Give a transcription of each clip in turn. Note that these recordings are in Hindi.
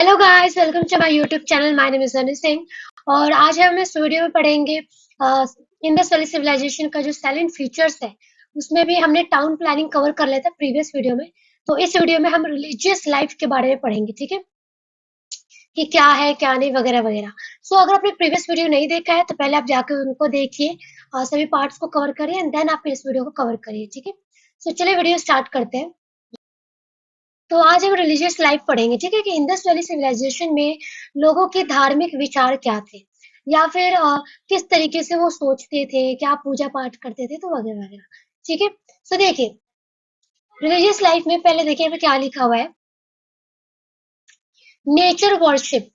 Hello guys, welcome to my YouTube channel. My name is Anu Singh और आज हम इस वीडियो में पढ़ेंगे इंडस वैली सिविलाइजेशन का जो साइलेंट फीचर्स है। उसमें भी हमने टाउन प्लानिंग कवर कर लिया था प्रीवियस वीडियो में। तो इस वीडियो में हम रिलीजियस लाइफ के बारे में पढ़ेंगे, ठीक है, कि क्या है क्या नहीं वगैरह वगैरह। सो अगर आपने प्रीवियस वीडियो नहीं देखा है तो पहले आप जाकर उनको देखिए और सभी पार्ट्स को कवर करिए एंड देन आप इस वीडियो को कवर करिए, ठीक है। सो चलिए वीडियो स्टार्ट करते हैं। तो आज हम रिलीजियस लाइफ पढ़ेंगे, ठीक है, कि इंडस वैली सिविलाइजेशन में लोगों के धार्मिक विचार क्या थे, या फिर किस तरीके से वो सोचते थे, क्या पूजा पाठ करते थे, तो वगैरह वगैरह, ठीक है। सो देखिए, रिलीजियस लाइफ में पहले देखिए यहाँ पे क्या लिखा हुआ है। Nature worship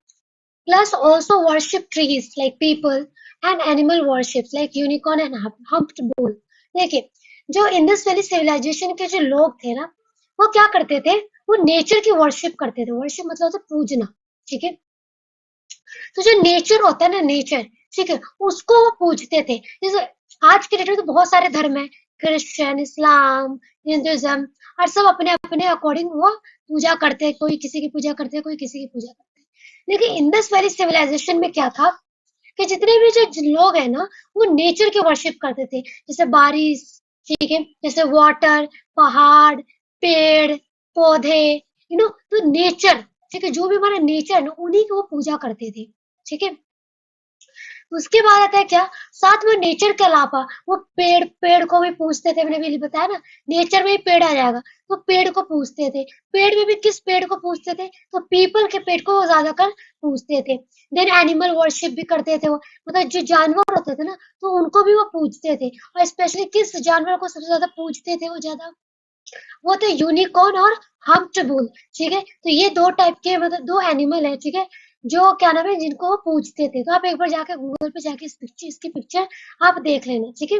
plus also worship trees like people and animal worship like unicorn and humped bull. देखिए, जो इंडस वैली सिविलाइजेशन के जो लोग थे ना, वो क्या करते थे, वो नेचर की वर्शिप करते थे। वर्शिप मतलब होता है पूजना, ठीक है। तो जो नेचर होता है ना, नेचर, ठीक है, उसको वो पूजते थे। जैसे आज के डेट में तो बहुत सारे धर्म है, क्रिश्चियन, इस्लाम, हिंदुइज्म, और सब अपने अपने अकॉर्डिंग वो पूजा करते हैं। कोई किसी की पूजा करते हैं, कोई किसी की पूजा करते हैं। लेकिन इंडस वैली सिविलाइजेशन में क्या था कि जितने भी जो लोग है ना, वो नेचर की वर्शिप करते थे। जैसे बारिश, ठीक है, जैसे वाटर, पहाड़, पेड़, पौधे, तो नेचर, ठीक है, जो भी हमारा नेचर है ना, उन्हीं की वो पूजा करते थे, ठीक है। उसके बाद आता है क्या, साथ में नेचर के अलावा वो पेड़ पेड़ को भी पूजते थे। मैंने भी बताया ना, नेचर में ही पेड़ आ जाएगा, तो पेड़ को पूजते थे। पेड़ में भी किस पेड़ को पूजते थे, तो पीपल के पेड़ को वो ज्यादातर पूजते थे। देन एनिमल वर्शिप भी करते थे वो, मतलब जो जानवर होते थे ना, तो उनको भी वो पूजते थे। और स्पेशली किस जानवर को सबसे ज्यादा पूजते थे वो ज्यादा, वो थे यूनिकॉर्न और हम्प्ड बुल, ठीक है। तो ये दो टाइप के, मतलब दो एनिमल है, ठीक है, जो क्या नाम है, जिनको वो पूजते थे। तो आप एक बार जाके गूगल पे जाके इसकी पिक्चर आप देख लेना, ठीक है।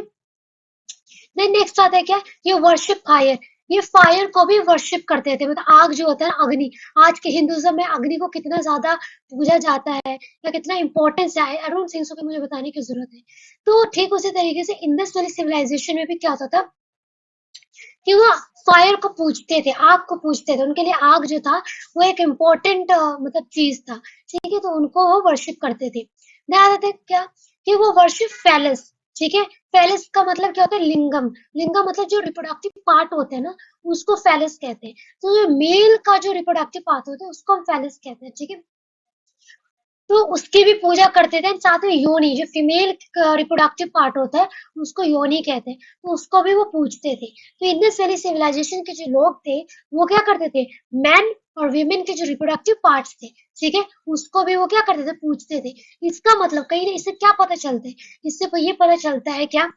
देन नेक्स्ट आता है क्या, ये वर्शिप फायर। ये फायर को भी वर्शिप करते थे, मतलब आग जो होता है ना, अग्नि। आज के हिंदुइज्म में अग्नि को कितना ज्यादा पूजा जाता है, या कितना इंपॉर्टेंस है, आई डोंट थिंक सो कि मुझे बताने की जरूरत है। तो ठीक उसी तरीके से इंडस वैली सिविलाइजेशन में भी क्या होता था कि वो फायर को पूजते थे, आग को पूजते थे। उनके लिए आग जो था वो एक इम्पोर्टेंट मतलब चीज था, ठीक है। तो उनको वो वर्शिप करते थे। ध्यान देते क्या, कि वो वर्शिप फैलस, ठीक है। फैलस का मतलब क्या होता है, लिंगम। लिंगम मतलब जो रिप्रोडक्टिव पार्ट होते हैं ना, उसको फैलस कहते हैं। तो जो मेल का जो रिप्रोडक्टिव पार्ट होता है उसको हम फैलस कहते हैं, ठीक है। तो उसकी भी पूजा करते थे। साथ में योनि, जो फीमेल रिप्रोडक्टिव पार्ट होता है, उसको योनि कहते हैं, तो उसको भी वो पूजते थे। तो इंडस वैली सिविलाइजेशन के जो लोग थे, वो क्या करते थे, मैन और वीमेन के जो रिप्रोडक्टिव पार्ट्स थे, ठीक है, उसको भी वो क्या करते थे, पूजते थे। इसका मतलब कहीं ना, इससे क्या पता चलता है, इससे ये पता चलता है क्या,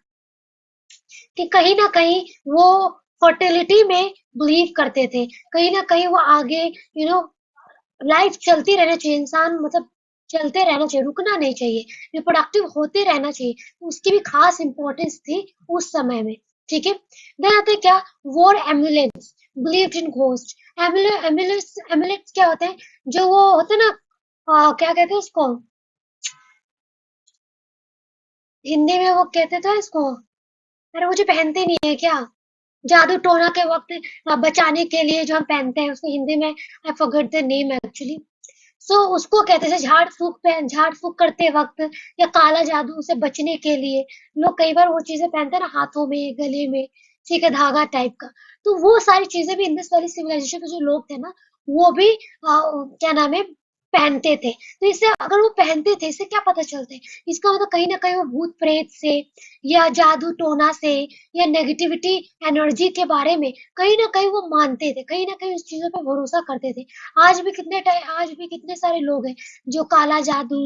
कि कहीं ना कहीं वो फर्टिलिटी में बिलीव करते थे। कहीं ना कहीं वो आगे, लाइफ चलती रहना चाहिए, इंसान मतलब चलते रहना चाहिए, रुकना नहीं चाहिए, रिप्रोडक्टिव होते रहना चाहिए। तो उसकी भी खास इंपॉर्टेंस थी उस समय में, ठीक है। देन आते हैं क्या, war ambulance, believed in ghost. Ambulance ambulance क्या होते हैं, जो वो होते हैं ना, क्या कहते हैं उसको, हिंदी में वो कहते थे इसको, अरे मुझे पहनते नहीं है क्या, जादू टोना के वक्त बचाने के लिए जो हम पहनते हैं, उसको हिंदी में I forget the name actually. So उसको कहते थे झाड़ फूक पे, झाड़ फूक करते वक्त, या काला जादू से बचने के लिए लोग कई बार वो चीजें पहनते हैं ना, हाथों में, गले में, ठीक है, धागा टाइप का। तो वो सारी चीजें भी इंडस वैली सिविलाइजेशन के जो लोग थे ना, वो भी क्या नाम है, पहनते थे। तो इससे अगर वो पहनते थे, इससे क्या पता चलता है, इसका मतलब कहीं ना कहीं वो भूत प्रेत से, या जादू टोना से, या नेगेटिविटी एनर्जी के बारे में कहीं ना कहीं वो मानते थे, कहीं ना कहीं उस चीजों पर भरोसा करते थे। आज भी कितने सारे लोग हैं जो काला जादू,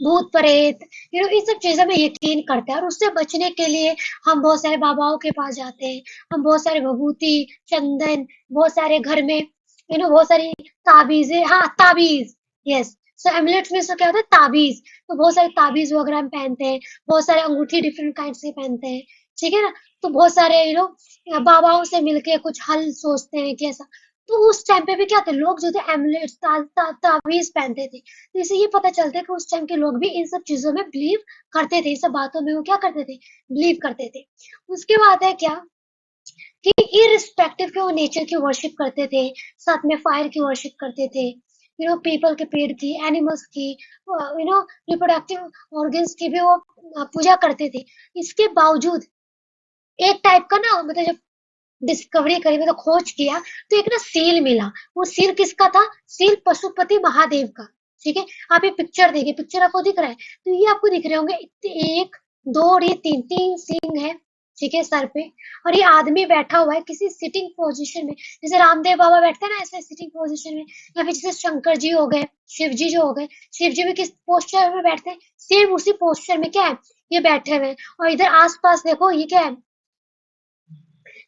भूत प्रेत, इन सब चीजों में यकीन करते हैं। और उससे बचने के लिए हम बहुत सारे बाबाओं के पास जाते हैं। हम बहुत सारे विभूति, चंदन, बहुत सारे घर में, बहुत सारी ताबीजें, हाँ ताबीज, यस। सो एमुलेट्स में क्या होता है, ताबीज। तो बहुत सारे ताबीज वगैरह हम पहनते हैं, बहुत सारे अंगूठी डिफरेंट काइंड से पहनते हैं, ठीक है ना। तो बहुत सारे बाबाओं से मिलके कुछ हल सोचते हैं कि ऐसा। तो उस टाइम पे भी क्या थे, लोग जो थे एमुलेट्स, ताबीज पहनते थे। तो इससे ये पता चलता है कि उस टाइम के लोग भी इन सब चीजों में बिलीव करते थे, इन सब बातों में वो क्या करते थे, बिलीव करते थे। उसके बाद है क्या, कि इररिस्पेक्टिव के वो नेचर की वर्शिप करते थे, साथ में फायर की वर्शिप करते थे, पीपल के पेड़ की, एनिमल्स की, रिप्रोडक्टिव ऑर्गन्स की भी वो पूजा करते थे। इसके बावजूद एक टाइप का ना, मतलब जब डिस्कवरी करी, मतलब खोज किया, तो एक ना सील मिला। वो सील किसका था? सील पशुपति महादेव का। ठीक है, आप ये पिक्चर देखिए, पिक्चर आपको दिख रहा है, तो ये आपको दिख रहे होंगे, एक दो और ये तीन तीन सींग है, ठीक है, सर पे। और ये आदमी बैठा हुआ है किसी सिटिंग पोजीशन में, जैसे रामदेव बाबा बैठते हैं ना, ऐसे सिटिंग पोजीशन में, या फिर जैसे शंकर जी हो गए, शिव जी जो हो गए, शिव जी भी किस पोस्टर में बैठते हैं, सेम उसी पोस्टर में क्या है, ये बैठे हुए हैं। और इधर आसपास देखो ये क्या है,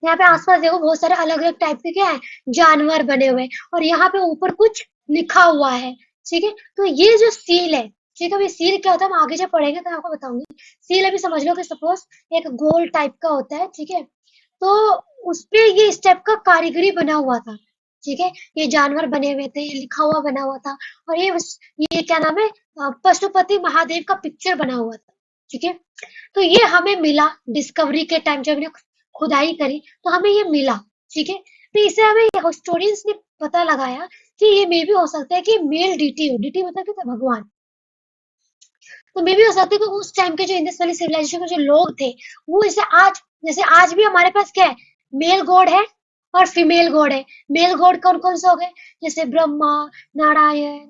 यहाँ पे आसपास देखो बहुत सारे अलग अलग टाइप के क्या है, जानवर बने हुए हैं, और यहाँ पे ऊपर कुछ लिखा हुआ है। ठीक है, तो ये जो सील है, ठीक है, ये सील क्या होता है हम आगे जब पढ़ेंगे तो मैं आपको बताऊंगी। सील अभी समझ लो कि सपोज एक गोल टाइप का होता है, ठीक है, तो उसपे ये इस टाइप का कारीगरी बना हुआ था। ठीक है, ये जानवर बने हुए थे, ये लिखा हुआ बना हुआ था, और ये क्या नाम है, पशुपति महादेव का पिक्चर बना हुआ था। ठीक है, तो ये हमें मिला डिस्कवरी के टाइम, जब हमने खुदाई करी तो हमें ये मिला। ठीक है, तो इसे हमें हिस्टोरियंस ने पता लगाया कि ये मे भी हो सकता है कि मेल डीटी हो। डीटी मतलब क्या था? भगवान। तो मे भी हो सकता है कि उस टाइम के जो इंडस वैली सिविलाइजेशन के जो लोग थे, वो जैसे आज भी हमारे पास क्या है, मेल गॉड है और फीमेल गॉड है। मेल गॉड कौन कौन से हो गए? जैसे ब्रह्मा, नारायण,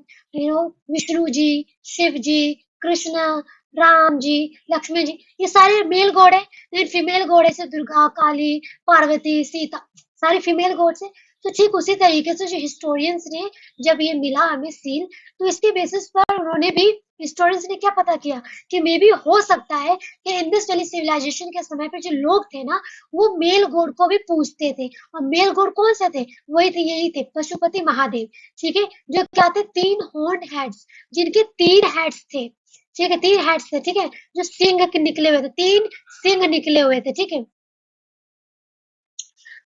विष्णु जी, शिव जी, कृष्ण, राम जी, लक्ष्मण जी, ये सारे मेल गॉड है। लेकिन फीमेल गॉड है, जैसे दुर्गा, काली, पार्वती, सीता, सारी फीमेल गॉड्स है। तो ठीक उसी तरीके से जो हिस्टोरियंस ने जब ये मिला हमें सीन, तो इसके बेसिस पर उन्होंने भी, हिस्टोरियंस ने क्या पता किया कि मे बी हो सकता है कि इंडस वैली सिविलाइजेशन के समय पे जो लोग थे ना, वो मेल गॉड को भी पूजते थे। और मेल गॉड कौन से थे? वही थे, यही थे, पशुपति महादेव। ठीक है, जो क्या थे, 3 हॉर्न हेड्स, जिनके 3 हेड्स थे। ठीक है, 3 हेड्स थे, ठीक है, जो सिंह के निकले हुए थे, 3 सिंह निकले हुए थे। ठीक है,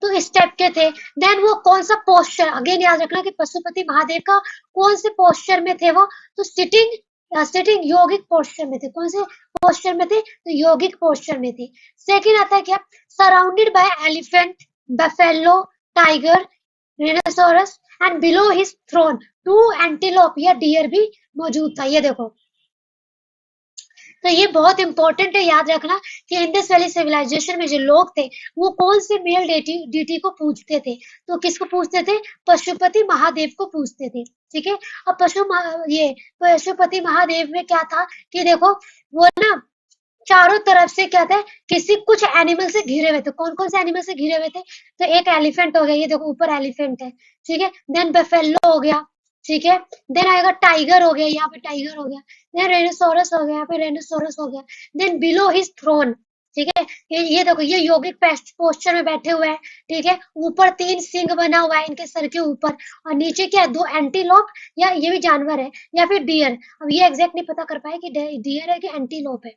तो इस टाइप के थे। देन वो कौन सा पोस्चर, अगेन याद रखना कि पशुपति महादेव का कौन से पोस्चर में थे वो, तो सिटिंग योगिक पोस्चर में थे। कौन से पोस्चर में थे? तो योगिक पोस्चर में थे। सेकंड आता है क्या, surrounded by elephant, buffalo, tiger, rhinoceros, and below his throne 2 antelope या डियर भी मौजूद था। ये देखो, तो ये बहुत इंपॉर्टेंट है, याद रखना कि इंडस वैली सिविलाइजेशन में जो लोग थे, वो कौन से मेल डीटी को पूजते थे। तो किसको पूजते थे? पशुपति महादेव को पूजते थे। ठीक है, और ये पशुपति महादेव में क्या था कि देखो, वो ना चारों तरफ से क्या था, किसी कुछ एनिमल से घिरे हुए थे। कौन कौन से एनिमल से घिरे हुए थे? तो एक एलिफेंट हो गया, ये देखो ऊपर एलिफेंट है। ठीक है, देन बेफेलो हो गया। ठीक है, देन आएगा टाइगर हो गया, यहाँ पे टाइगर हो गया। देन रेनोसोरस हो गया, यहाँ पे रेनोसोरस हो गया। देन बिलो हिज थ्रोन, ठीक है, ये देखो, ये योगिक पोस्चर में बैठे हुए हैं। ठीक है, ऊपर 3 सिंह बना हुआ है इनके सर के ऊपर, और नीचे क्या है, 2 एंटीलोप, या ये भी जानवर है, या फिर डियर। अब ये एग्जैक्ट नहीं पता कर पाए कि डियर है कि एंटीलोप है।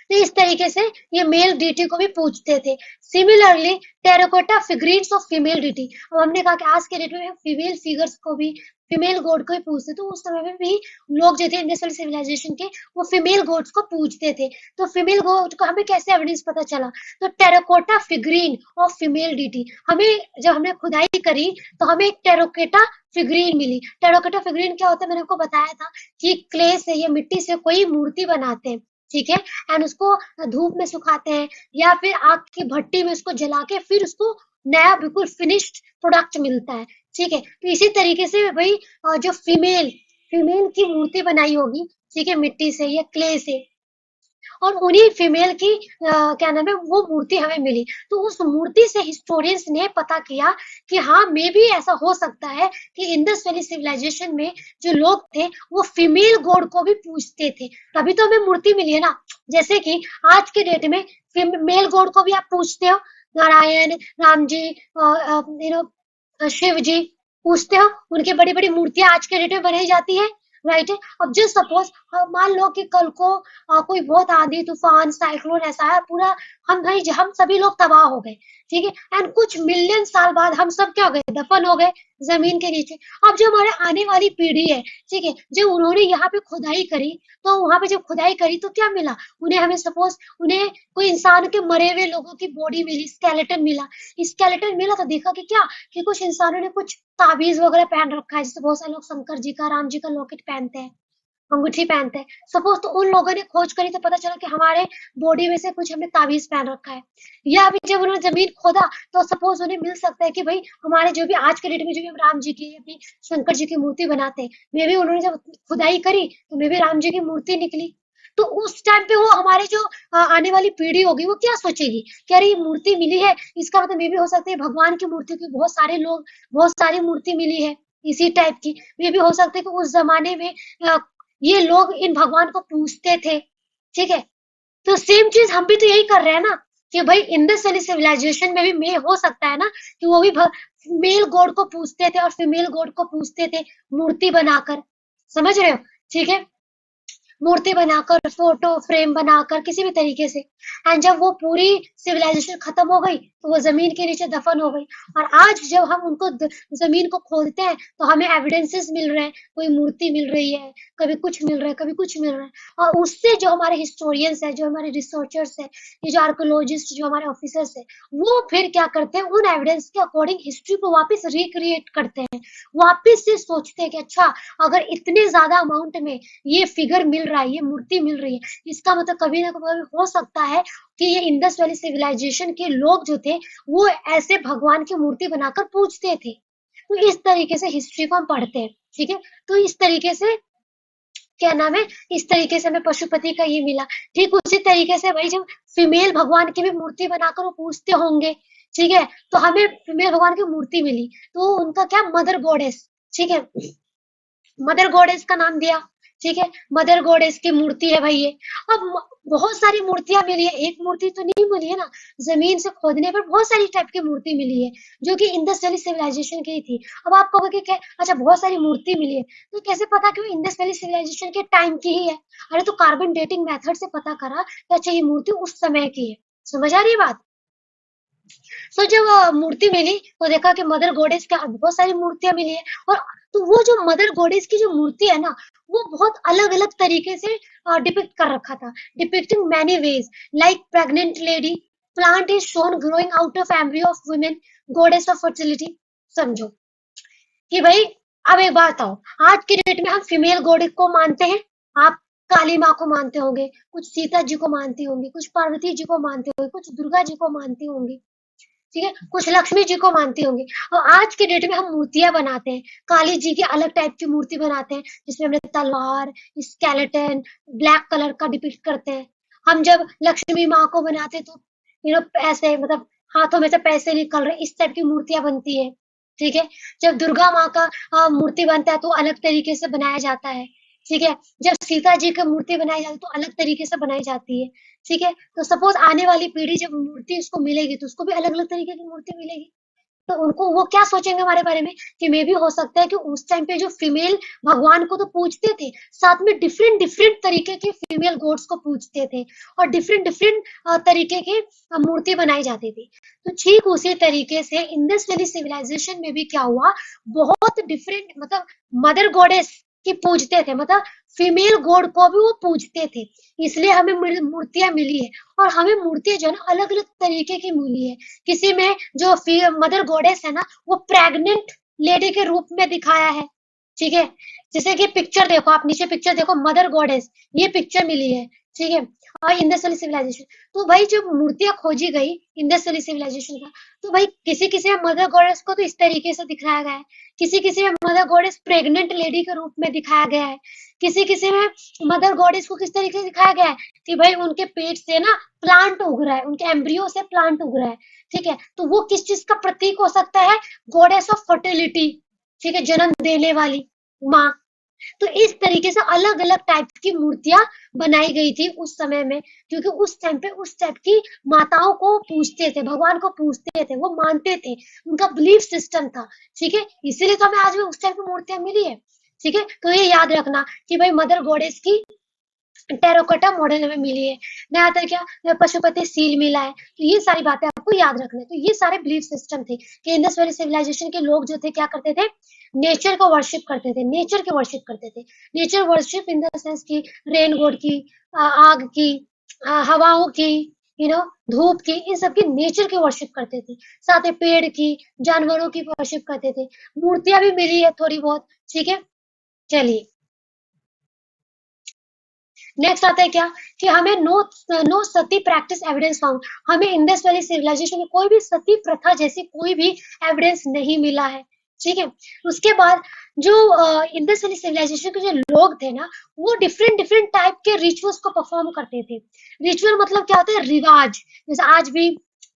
तो इस तरीके से ये मेल डीटी को भी पूछते थे। Similarly terracotta figurines of female deity, अब हमने कहा कि आज के डेट में फीमेल फिगर्स को भी, फीमेल गॉड को भी पूछते, तो उस समय में भी लोग जो थे इंडस सिविलाइजेशन के, वो फीमेल गॉड्स को पूजते थे। तो फीमेल गॉड को हमें कैसे एविडेंस पता चला? तो terracotta figurine of female deity, हमें जब हमने खुदाई करी तो हमें एक टेराकोटा फिगरीन मिली। टेराकोटा फिगरीन क्या होता है, मैंने आपको बताया था कि क्ले से या मिट्टी से कोई मूर्ति बनाते हैं। ठीक है, एंड उसको धूप में सुखाते हैं, या फिर आग की भट्टी में उसको जला के फिर उसको नया बिल्कुल फिनिश्ड प्रोडक्ट मिलता है। ठीक है, तो इसी तरीके से भाई जो फीमेल फीमेल की मूर्ति बनाई होगी, ठीक है, मिट्टी से या क्ले से, और उन्हीं फीमेल की क्या नाम है, वो मूर्ति हमें मिली। तो उस मूर्ति से हिस्टोरियंस ने पता किया कि हाँ, मे भी ऐसा हो सकता है कि इंडस वैली सिविलाइजेशन में जो लोग थे, वो फीमेल गॉड को भी पूजते थे, तभी तो हमें मूर्ति मिली है ना। जैसे कि आज के डेट में मेल गॉड को भी आप पूजते हो, नारायण, राम जी, शिव जी पूजते हो, उनकी बड़ी बड़ी मूर्तियां आज के डेट में बनाई जाती है, राइट है। अब जस्ट सपोज मान लो कि कल को कोई बहुत आंधी तूफान साइक्लोन ऐसा है, पूरा हम सभी लोग तबाह हो गए, ठीक है, एंड कुछ मिलियन साल बाद हम सब क्या हो गए, दफन हो गए जमीन के नीचे। अब जो हमारे आने वाली पीढ़ी है, ठीक है, जब उन्होंने यहाँ पे खुदाई करी, तो वहां पे जब खुदाई करी तो क्या मिला उन्हें, हमें सपोज उन्हें कोई इंसान के मरे हुए लोगों की बॉडी मिली, स्केलेटन मिला। स्केलेटन मिला तो देखा कि क्या, कि कुछ इंसानों ने कुछ ताबीज वगैरह पहन रखा है, जैसे बहुत सारे लोग शंकर जी का, राम जी का लॉकेट पहनते हैं, अंगूठी पहनते हैं सपोज, तो उन लोगों ने खोज करी तो पता चला कि हमारे बॉडी में से कुछ हमने ताबीज पहन रखा है। या अभी जब उन्होंने जमीन खोदा तो सपोज उन्हें मिल सकता है कि भाई हमारे जो भी आज के डेट में जो भी हम राम जी की अपनी शंकर जी की मूर्ति बनाते हैं, मे भी उन्होंने जब खुदाई करी तो मे भी राम जी की मूर्ति निकली। तो उस टाइम पे वो हमारे जो आने वाली पीढ़ी होगी वो क्या सोचेगी कि अरे ये मूर्ति मिली है, इसका मतलब मे भी हो सकता है भगवान की मूर्ति की बहुत सारे लोग, बहुत सारी मूर्ति मिली है इसी टाइप की। मे भी हो सकता है कि उस जमाने में अ, ये लोग इन भगवान को पूजते थे, ठीक है। तो सेम चीज हम भी तो यही कर रहे हैं ना, कि भाई इंडस वैली सिविलाइजेशन में भी मे हो सकता है ना कि वो भी मेल गॉड को पूजते थे और फीमेल गॉड को पूजते थे मूर्ति बनाकर, समझ रहे हो, ठीक है, मूर्ति बनाकर, फोटो फ्रेम बनाकर, किसी भी तरीके से। एंड जब वो पूरी सिविलाइजेशन खत्म हो गई तो वो जमीन के नीचे दफन हो गई। और आज जब हम उनको जमीन को खोदते हैं तो हमें एविडेंसेस मिल रहे हैं, कोई मूर्ति मिल रही है, कभी कुछ मिल रहा है, कभी कुछ मिल रहा है। और उससे जो हमारे हिस्टोरियंस है, जो हमारे रिसर्चर्स है, ये जो आर्कोलॉजिस्ट, जो हमारे ऑफिसर्स है, वो फिर क्या करते हैं, उन एविडेंस के अकॉर्डिंग हिस्ट्री को वापस रिक्रिएट करते हैं, वापस से सोचते हैं कि अच्छा, अगर इतने ज्यादा अमाउंट में ये फिगर मिल रहा है, ये मूर्ति मिल रही है, इसका मतलब कभी ना कभी हो सकता है कि ये इंडस वैली सिविलाइजेशन के लोग जो थे वो ऐसे भगवान की मूर्ति बनाकर पूजते थे। तो इस तरीके से हिस्ट्री को हम पढ़ते हैं, ठीक है। तो इस तरीके से क्या नाम है, इस तरीके से हमें पशुपति का ये मिला। ठीक उसी तरीके से भाई जब फीमेल भगवान की भी मूर्ति बनाकर वो पूजते होंगे, ठीक है, तो हमें फीमेल भगवान की मूर्ति मिली, तो उनका क्या, मदर गॉडेस, ठीक है, मदर गॉडेस का नाम दिया, ठीक है, मदर गॉडेस की मूर्ति है भाई ये। अब बहुत सारी मूर्तियां मिली है, एक मूर्ति तो नहीं मिली है ना, जमीन से खोदने पर बहुत सारी टाइप की मूर्ति मिली है जो कि इंडस वैली सिविलाइजेशन की थी। अब आप कहोगे कि क्या, अच्छा बहुत सारी मूर्ति मिली है तो कैसे पता कि वो इंडस वैली सिविलाइजेशन के टाइम की ही है? अरे तो कार्बन डेटिंग मेथड से पता करा कि अच्छा ये मूर्ति उस समय की है। समझ आ रही है बात? सो जब मूर्ति मिली तो देखा कि मदर गॉडेस के बहुत सारी मूर्तियां मिली है। और तो वो जो मदर गॉडेस की जो मूर्ति है ना, वो बहुत अलग अलग तरीके से डिपिक्ट कर रखा था, depicting many ways, like pregnant lady, plant is shown growing out of embryo of women, goddess of fertility. समझो कि भाई, अब एक बात आओ, आज के डेट में हम फीमेल गॉड को मानते हैं। आप काली माँ को मानते होंगे, कुछ सीता जी को मानती होंगी, कुछ पार्वती जी को मानते होंगे, कुछ दुर्गा जी को मानती होंगी, ठीक है, कुछ लक्ष्मी जी को मानती होंगी। और आज के डेट में हम मूर्तियां बनाते हैं, काली जी की अलग टाइप की मूर्ति बनाते हैं जिसमें हमने तलवार, स्केलेटन, ब्लैक कलर का डिपिक्ट करते हैं। हम जब लक्ष्मी माँ को बनाते हैं तो ऐसे मतलब हाथों में से पैसे निकल रहे, इस टाइप की मूर्तियां बनती है, ठीक है। जब दुर्गा माँ का मूर्ति बनता है तो अलग तरीके से बनाया जाता है, ठीक है। जब सीता जी की मूर्ति बनाई जाती है तो अलग तरीके से बनाई जाती है, ठीक है। तो सपोज आने वाली पीढ़ी जब मूर्ति उसको मिलेगी तो उसको भी अलग अलग तरीके की मूर्ति मिलेगी, तो उनको वो क्या सोचेंगे हमारे बारे में, कि मे भी हो सकता है कि उस टाइम पे जो फीमेल भगवान को तो पूजते थे, साथ में डिफरेंट डिफरेंट तरीके के फीमेल गॉड्स को पूजते थे, और डिफरेंट डिफरेंट तरीके की मूर्ति बनाई जाती थी। तो ठीक उसी तरीके से इंडस वैली सिविलाइजेशन में भी क्या हुआ, बहुत डिफरेंट मतलब मदर गॉडेस की पूजते थे, मतलब फीमेल गॉड को भी वो पूजते थे, इसलिए हमें मूर्तियां मिली है। और हमें मूर्तियां जो है ना अलग अलग तरीके की मिली है। किसी में जो मदर गॉडेस है ना, वो प्रेग्नेंट लेडी के रूप में दिखाया है, ठीक है। जैसे कि पिक्चर देखो, आप नीचे पिक्चर देखो, मदर गॉडेस, ये पिक्चर मिली है, ठीक है। और इंडस वैली सिविलाइजेशन, तो भाई जब मूर्तियां खोजी गई इंडस वैली सिविलाइजेशन का, तो भाई किसी किसी में मदर गॉडेस को तो इस तरीके से दिखाया गया है, किसी किसी में मदर गॉडेस प्रेग्नेंट लेडी के रूप में दिखाया गया है, किसी किसी में मदर गॉडेस को किस तरीके से दिखाया गया है कि भाई उनके पेट से ना प्लांट उग रहा है, उनके एम्ब्रियो से प्लांट उग रहा है, ठीक है। तो वो किस चीज का प्रतीक हो सकता है, गॉडेस ऑफ फर्टिलिटी, ठीक है, जन्म देने वाली माँ। तो इस तरीके से अलग अलग टाइप की मूर्तियां बनाई गई थी उस समय में, क्योंकि उस टाइम पे उस टाइप की माताओं को पूजते थे, भगवान को पूजते थे, वो मानते थे, उनका बिलीफ सिस्टम था, ठीक है। इसीलिए तो हमें आज भी उस टाइप की मूर्तियां मिली है। ठीक है, तो ये याद रखना कि भाई मदर गॉडेस की टेराकोटा मॉडल हमें मिली है। नया आता है क्या, पशुपति सील मिला है। तो ये सारी बातें आपको याद रखना है। तो ये सारे बिलीफ सिस्टम थे कि इंडस वैली सिविलाइजेशन के लोग जो थे क्या करते थे, नेचर को वर्शिप करते थे, नेचर की वर्शिप करते थे। Nature worship in the sense की रेन गॉड की, आग की, हवाओं की, धूप की, इन सब की नेचर की वर्शिप करते थे। साथ ही पेड़ की, जानवरों की वर्शिप करते थे। मूर्तियां भी मिली है थोड़ी बहुत, ठीक है। चलिए, नेक्स्ट आता है क्या, कि हमें नो सती प्रैक्टिस एविडेंस फाउंड। हमें इंडस वैली सिविलाइजेशन में कोई भी सती प्रथा जैसी कोई भी एविडेंस नहीं मिला है, ठीक है। उसके बाद जो इंडस वैली सिविलाइजेशन के जो लोग थे ना, वो डिफरेंट डिफरेंट टाइप के रिचुअल्स को परफॉर्म करते थे। रिचुअल मतलब क्या होता है, रिवाज। जैसे आज भी,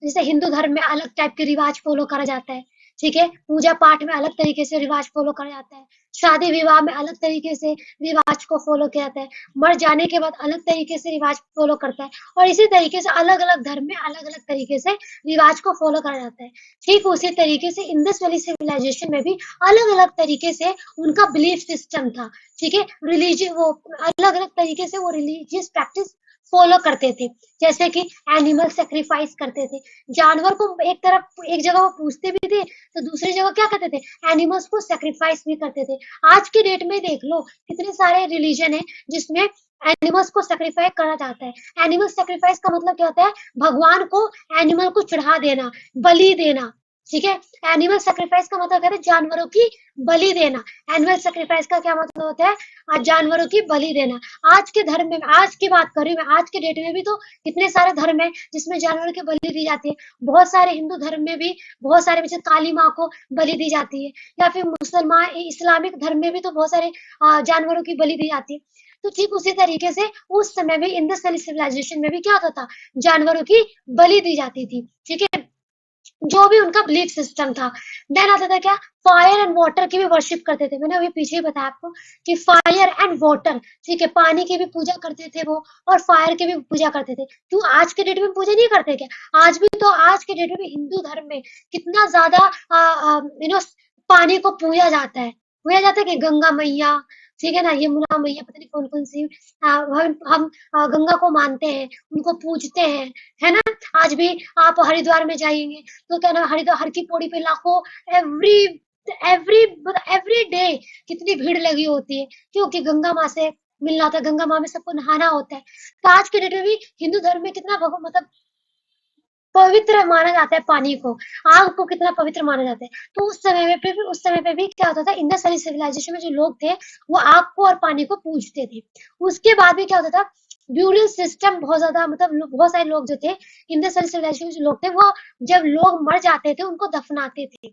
जैसे हिंदू धर्म में अलग टाइप के रिवाज फॉलो करा जाता है, ठीक है। पूजा पाठ में अलग तरीके से रिवाज फॉलो करा जाता है। शादी विवाह में अलग तरीके से रिवाज को फॉलो किया जाता है। मर जाने के बाद अलग तरीके से रिवाज फॉलो करता है। और इसी तरीके से अलग अलग धर्म में अलग अलग तरीके से रिवाज को फॉलो करा जाता है। ठीक उसी तरीके से इंडस वैली सिविलाइजेशन में भी अलग अलग तरीके से उनका बिलीफ सिस्टम था, ठीक है। रिलीजियस, वो अलग अलग तरीके से वो रिलीजियस प्रैक्टिस फॉलो करते थे। जैसे कि एनिमल सेक्रीफाइस करते थे, जानवर को एक तरफ एक जगह वो पूजते भी थे, तो दूसरी जगह क्या करते थे, एनिमल्स को सेक्रीफाइस भी करते थे। आज के डेट में देख लो कितने सारे रिलीजन है जिसमें एनिमल्स को सेक्रीफाइस करा जाता है। एनिमल सेक्रीफाइस का मतलब क्या होता है, भगवान को एनिमल को चढ़ा देना, बलि देना, ठीक है। एनिमल सेक्रीफाइस का मतलब क्या है, जानवरों की बलि देना। एनिमल सेक्रीफाइस का क्या मतलब होता है, जानवरों की बलि देना। आज के धर्म में, आज की बात कर रही हूँ मैं, आज के डेट में भी तो कितने सारे धर्म है जिसमें जानवरों की बलि दी जाती है। बहुत सारे हिंदू धर्म में भी बहुत सारे, जैसे काली माँ को बलि दी जाती है, या फिर मुसलमान इस्लामिक धर्म में भी तो बहुत सारे जानवरों की बलि दी जाती है। तो ठीक उसी तरीके से उस समय भी इंडस वैली सिविलाइजेशन में भी क्या होता था, जानवरों की बलि दी जाती थी, ठीक है। जो भी उनका बिलीफ सिस्टम था। देन आता था क्या, फायर एंड वाटर की भी वर्शिप करते थे। मैंने अभी पीछे ही बताया आपको कि फायर एंड वाटर, ठीक है, पानी की भी पूजा करते थे वो, और फायर की भी पूजा करते थे। क्यों आज के डेट में पूजा नहीं करते क्या, आज भी तो, आज के डेट में हिंदू धर्म में कितना ज्यादा यू नो पानी को पूजा जाता है कि गंगा मैया, ठीक है ना, यमुना मैया, पता नहीं कौन कौन सी हम गंगा को मानते हैं, उनको पूजते हैं, है ना। आज भी आप हरिद्वार में जाएंगे तो क्या ना, हरिद्वार हर की पौड़ी पे लाखों, एवरी एवरी एवरी डे कितनी भीड़ लगी होती है, क्योंकि गंगा माँ से मिलना होता है, गंगा माँ में सबको नहाना होता है। तो आज के डेट में भी हिंदू धर्म में कितना मतलब पवित्र माना जाता है पानी को, आग को कितना पवित्र माना जाता है। तो उस समय पे भी क्या होता था, इंडस वैली सिविलाइजेशन में जो लोग थे वो आग को और पानी को पूजते थे। उसके बाद भी क्या होता था, ब्यूरल सिस्टम बहुत ज्यादा, मतलब बहुत सारे लोग जो थे, इंडस वैली सिविलाइजेशन के जो लोग थे, वो जब लोग मर जाते थे उनको दफनाते थे।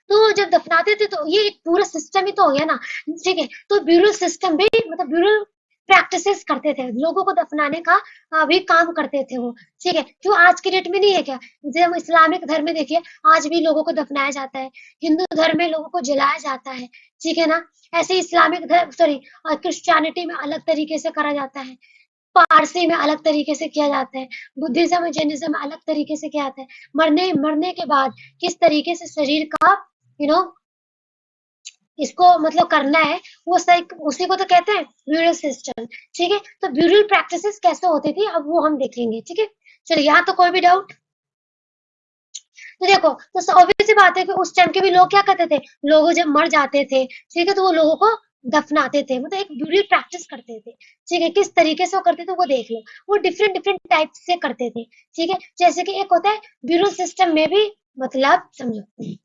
तो जब दफनाते थे तो ये एक पूरा सिस्टम ही तो हो गया ना, ठीक है। तो ब्यूरल सिस्टम भी, मतलब ब्यूरल प्रैक्टिसेस करते थे, लोगों को दफनाने का भी काम करते थे वो, ठीक है। क्यों आज की डेट में नहीं है क्या, जब इस्लामिक धर्म में देखिए आज भी लोगों को दफनाया जाता है, हिंदू धर्म में लोगों को जलाया जाता है, ठीक है ना। ऐसे इस्लामिक धर्म, सॉरी, क्रिश्चियनिटी में अलग तरीके से करा जाता है, पारसी में अलग तरीके से किया जाता है, बुद्धिज्म और जैनिज्म में अलग तरीके से किया जाता है। मरने मरने के बाद किस तरीके से शरीर का, यू नो इसको मतलब करना है, वो सही, उसी को तो कहते हैं ब्यूरल सिस्टम, ठीक है। तो ब्यूरल प्रैक्टिसेस कैसे होती थी अब वो हम देखेंगे, ठीक है। चलिए, यहाँ तो कोई भी डाउट, तो देखो, तो ऑब्वियस सी बात है कि उस टाइम के भी लोग क्या करते थे, लोग जब मर जाते थे, ठीक है, तो वो लोगों को दफनाते थे, मतलब एक ब्यूरल प्रैक्टिस करते थे, ठीक है। किस तरीके से वो करते थे वो देख लो, वो डिफरेंट डिफरेंट टाइप से करते थे, ठीक है। जैसे कि एक होता है ब्यूरल सिस्टम में भी, मतलब समझो,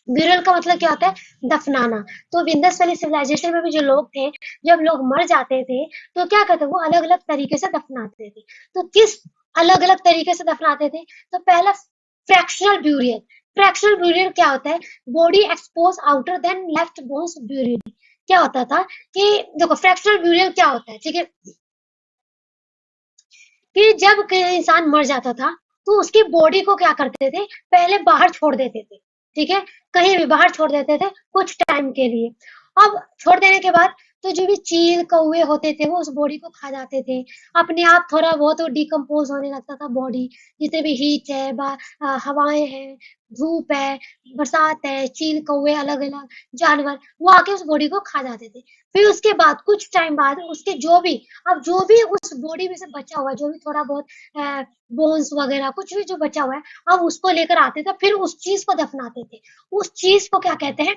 ब्यूरल का मतलब क्या होता है, दफनाना। तो विंडस वैली सिविलाइजेशन में भी जो लोग थे, जब लोग मर जाते थे तो क्या करते, वो अलग अलग तरीके से दफनाते थे। तो किस अलग अलग तरीके से दफनाते थे, तो पहला फ्रैक्शनल ब्यूरियल। फ्रैक्शनल ब्यूरियल क्या होता है, body expose outer then left bones burial. क्या होता था कि, देखो फ्रैक्शनल ब्यूरियल क्या होता है, ठीक है, कि जब कोई इंसान मर जाता था तो उसकी बॉडी को क्या करते थे, पहले बाहर छोड़ देते थे, ठीक है, कहीं भी बाहर छोड़ देते थे कुछ टाइम के लिए। अब छोड़ देने के बाद तो जो भी चील कौवे होते थे वो उस बॉडी को खा जाते थे। अपने आप थोड़ा बहुत वो डिकम्पोज होने लगता था बॉडी। जितने भी हीट है, हवाएं हैं, धूप है, बरसात है, चील कौवे अलग अलग जानवर वो आके उस बॉडी को खा जाते थे। फिर उसके बाद कुछ टाइम बाद उसके जो भी उस बॉडी में से बचा हुआ है, जो भी थोड़ा बहुत बोन्स वगैरह कुछ भी जो बचा हुआ है, अब उसको लेकर आते थे, फिर उस चीज को दफनाते थे। उस चीज को क्या कहते हैं?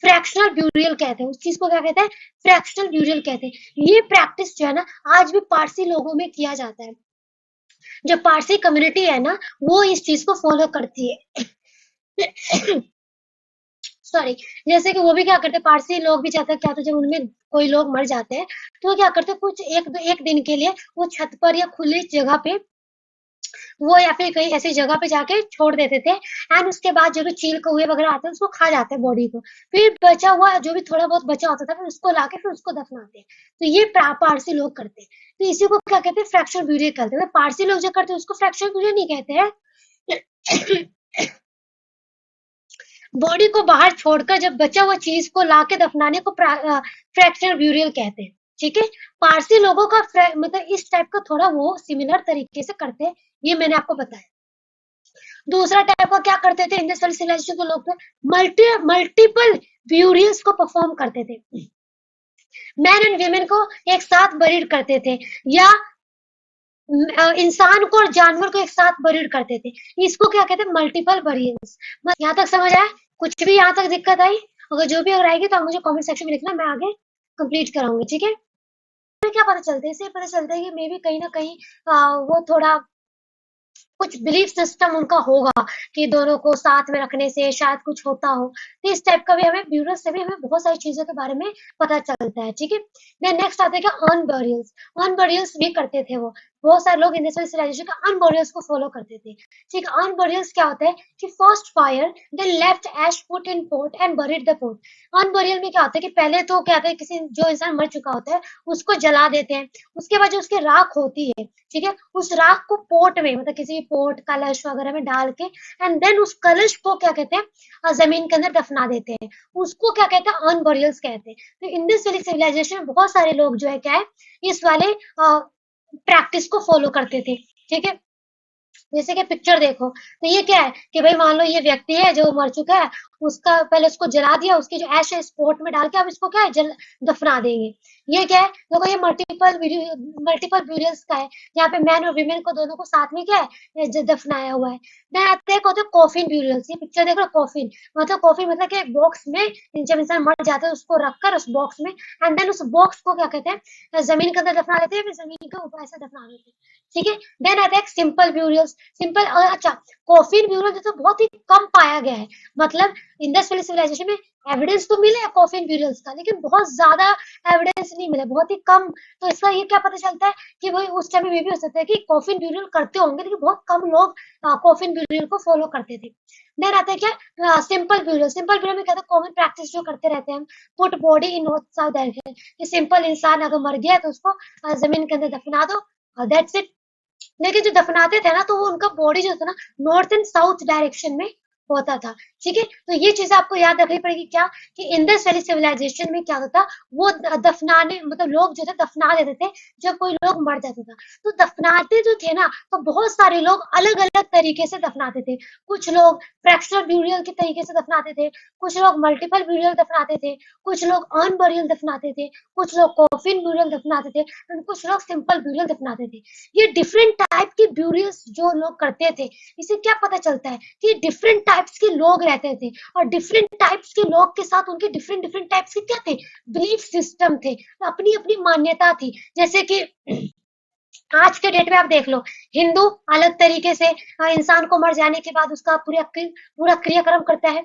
फ्रैक्शनल ब्यूरियल कहते हैं। उस चीज को क्या कहते हैं? फ्रैक्शनल ब्यूरियल कहते हैं। ये प्रैक्टिस जो है ना आज भी पारसी लोगों में किया जाता है। जो पारसी कम्युनिटी है ना वो इस चीज को फॉलो करती है। सॉरी। जैसे कि वो भी क्या करते हैं, पारसी लोग भी चाहते हैं क्या, तो जब उनमें कोई लोग मर जाते हैं तो वो क्या करते हैं, कुछ एक दिन के लिए वो छत पर या खुली जगह पे वो या फिर कहीं ऐसी जगह पे जाके छोड़ देते थे। एंड उसके बाद जो भी चील कौवे वगैरह आते हैं उसको खा जाते हैं बॉडी को। फिर बचा हुआ जो भी थोड़ा बहुत बचा होता था फिर उसको लाके फिर उसको दफनाते हैं। तो ये पारसी लोग करते हैं। तो इसी को क्या कहते हैं? फ्रैक्चर ब्यूरियल कहते हैं। पारसी लोग जो करते हैं उसको फ्रैक्चर ब्यूरियल नहीं कहते हैं। बॉडी को बाहर छोड़कर जब बचा हुआ चीज को लाके दफनाने को फ्रैक्चर ब्यूरियल कहते हैं। ठीक है। पारसी लोगों का मतलब इस टाइप का थोड़ा वो सिमिलर तरीके से करते हैं। ये मैंने आपको बताया। दूसरा टाइप का क्या करते थे इंडस वैली सिविलाइजेशन के लोग? थे मल्टीपल ब्यूरियल्स को परफॉर्म करते थे। मैन एंड वीमेन को एक साथ बरीड करते थे, या इंसान को और जानवर को एक साथ बरीड करते थे। इसको क्या कहते हैं? Multiple burials. बस यहाँ तक समझ आया? कुछ भी यहाँ तक दिक्कत आई? अगर जो भी अगर आएगी तो आप मुझे कमेंट सेक्शन में लिखना, मैं आगे कंप्लीट कराऊंगी। ठीक है। फिर क्या पता चलता है? इससे पता चलता है कि मे बी कहीं ना कहीं वो थोड़ा कुछ बिलीफ सिस्टम उनका होगा कि दोनों को साथ में रखने से शायद कुछ होता हो। तो इस टाइप का भी हमें ब्यूरो से भी हमें बहुत सारी चीजों के बारे में पता चलता है। ठीक है। देन नेक्स्ट आते हैं क्या? Earn burials. अर्न बरियल्स भी करते थे वो। बहुत सारे लोग इंडस सिविलाइजेशन का अर्न बरियल्स को फॉलो करते थे। ठीक है। अर्न बरियल्स क्या होता है कि first fire then left ash put in pot and buried the pot. Urn burial में क्या होता है कि पहले तो क्या होता है, किसी जो इंसान मर चुका होता है उसको जला देते हैं। उसके बाद जो उसकी राख होती है, ठीक है, उस राख को पोट में मतलब किसी भी पोट कलश वगैरह में डाल के एंड देन उस कलश को क्या कहते हैं, जमीन के अंदर दफना देते हैं। उसको क्या कहते हैं? अर्न बरियल्स कहते हैं। तो इंडस वैली सिविलाइजेशन में बहुत सारे लोग जो है क्या है, इस वाले प्रैक्टिस को फॉलो करते थे। ठीक है। जैसे कि पिक्चर देखो तो ये क्या है कि भाई मान लो ये व्यक्ति है जो मर चुका है, उसका पहले उसको जला दिया, उसकी जो ऐश है स्पोर्ट में डाल के अब इसको क्या है जल दफना देंगे। ये क्या है? देखो ये मल्टीपल ब्यूरियल्स का है, जहाँ पे मैन और वीमेन को दोनों को साथ में क्या है दफनाया हुआ है। देन आते हैं होते कॉफिन ब्यूरियल्स। ये पिक्चर देख लो, कॉफिन मतलब कि एक बॉक्स में जब इंसान मर जाता है उसको रखकर उस बॉक्स में एंड देन उस बॉक्स को क्या कहते हैं जमीन के अंदर दफना देते हैं, फिर जमीन के ऊपर ऐसे दफना देते हैं। ठीक है। देन आता है सिंपल ब्यूरियल्स। अच्छा, कॉफिन ब्यूरियल तो बहुत ही कम पाया गया है। मतलब इंडस वैली सिविलाइजेशन में एविडेंस तो मिले है कॉफिन ब्यूरियल्स का, लेकिन बहुत ज्यादा एविडेंस नहीं मिला, बहुत ही कम। तो इसका ये क्या पता चलता है कि भाई उस टाइम में ये भी हो सकता है कि कॉफिन ब्यूरियल करते होंगे, लेकिन बहुत कम लोग कॉफिन ब्यूरियल को फॉलो करते थे। देन आता है क्या? Simple burial. सिंपल ब्यूरियल में क्या था? कॉमन प्रैक्टिस जो करते रहते हैं, put body in north south direction, कि सिंपल इंसान अगर मर गया है तो उसको जमीन के अंदर दफना दो, दैट्स इट। लेकिन जो दफनाते थे ना तो वो उनका बॉडी जो था ना नॉर्थ एंड साउथ डायरेक्शन में होता था। ठीक है। तो ये चीज आपको याद रखनी पड़ेगी क्या, कि इंडस वैली सिविलाइजेशन में क्या होता था, वो दफनाने मतलब लोग जो थे दफना देते थे जब कोई लोग मर जाता था। तो दफनाते जो थे ना तो बहुत सारे लोग अलग अलग तरीके से दफनाते थे। कुछ लोग फ्रैक्शनल ब्यूरियल के तरीके से दफनाते थे, कुछ लोग मल्टीपल ब्यूरियल दफनाते थे, कुछ लोग अर्न बरियल दफनाते थे, कुछ लोग कॉफिन ब्यूरियल दफनाते थे, और कुछ लोग सिंपल ब्यूरियल दफनाते थे। ये डिफरेंट टाइप की ब्यूरियल्स जो लोग करते थे, इससे क्या पता चलता है कि डिफरेंट टाइप्स के लोग रहते थे, और डिफरेंट टाइप्स के लोग के साथ उनके डिफरेंट डिफरेंट टाइप्स के क्या थे, बिलीफ सिस्टम थे, अपनी अपनी मान्यता थी। जैसे कि आज के डेट में आप देख लो, हिंदू अलग तरीके से इंसान को मर जाने के बाद उसका पूरा क्रियाक्रम करता है।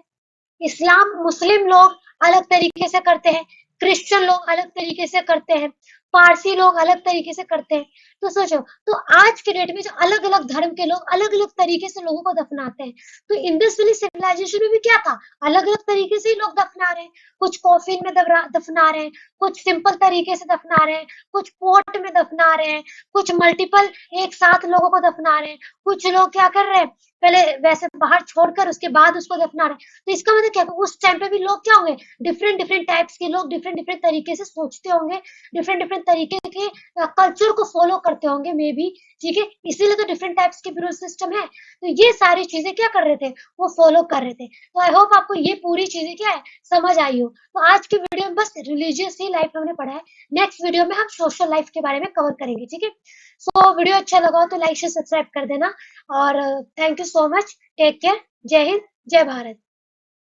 इस्लाम मुस्लिम लोग अलग तरीके से करते हैं, क्रिश्चियन लोग अलग तरीके से करते हैं, पारसी लोग अलग तरीके से करते हैं। तो सोचो, तो आज के डेट में जो अलग-अलग धर्म के लोग अलग-अलग तरीके से लोगों को दफनाते हैं। तो इंडस वैली सिविलाइजेशन में भी क्या था? अलग-अलग तरीके से ही लोग दफना रहे हैं। कुछ कॉफिन में दफना रहे हैं, कुछ सिंपल तरीके से दफना रहे हैं, कुछ पोट में दफना रहे हैं, कुछ मल्टीपल एक साथ लोगों को दफना रहे हैं, कुछ लोग क्या कर रहे हैं, पहले वैसे बाहर छोड़कर उसके बाद उसको दफना रहे हैं। तो इसका मतलब क्या है, उस टाइम पे भी लोग क्या होंगे, डिफरेंट डिफरेंट टाइप्स के लोग डिफरेंट डिफरेंट तरीके से सोचते होंगे, डिफरेंट डिफरेंट तरीके के कल्चर को फॉलो करते होंगे मे बी। ठीक है, इसीलिए तो डिफरेंट टाइप्स के ब्यूरो सिस्टम है। तो ये सारी चीजें क्या कर रहे थे, वो फॉलो कर रहे थे। तो आई होप आपको ये पूरी चीजें क्या है, समझ आई हो। तो आज की वीडियो में बस रिलीजियस ही लाइफ हमने पढ़ा है। नेक्स्ट वीडियो में हम सोशल लाइफ के बारे में कवर करेंगे। ठीक है, सो वीडियो अच्छा लगा हो तो लाइक शेयर सब्सक्राइब कर देना। और thank you so much. Take care. जय हिंद, जय भारत।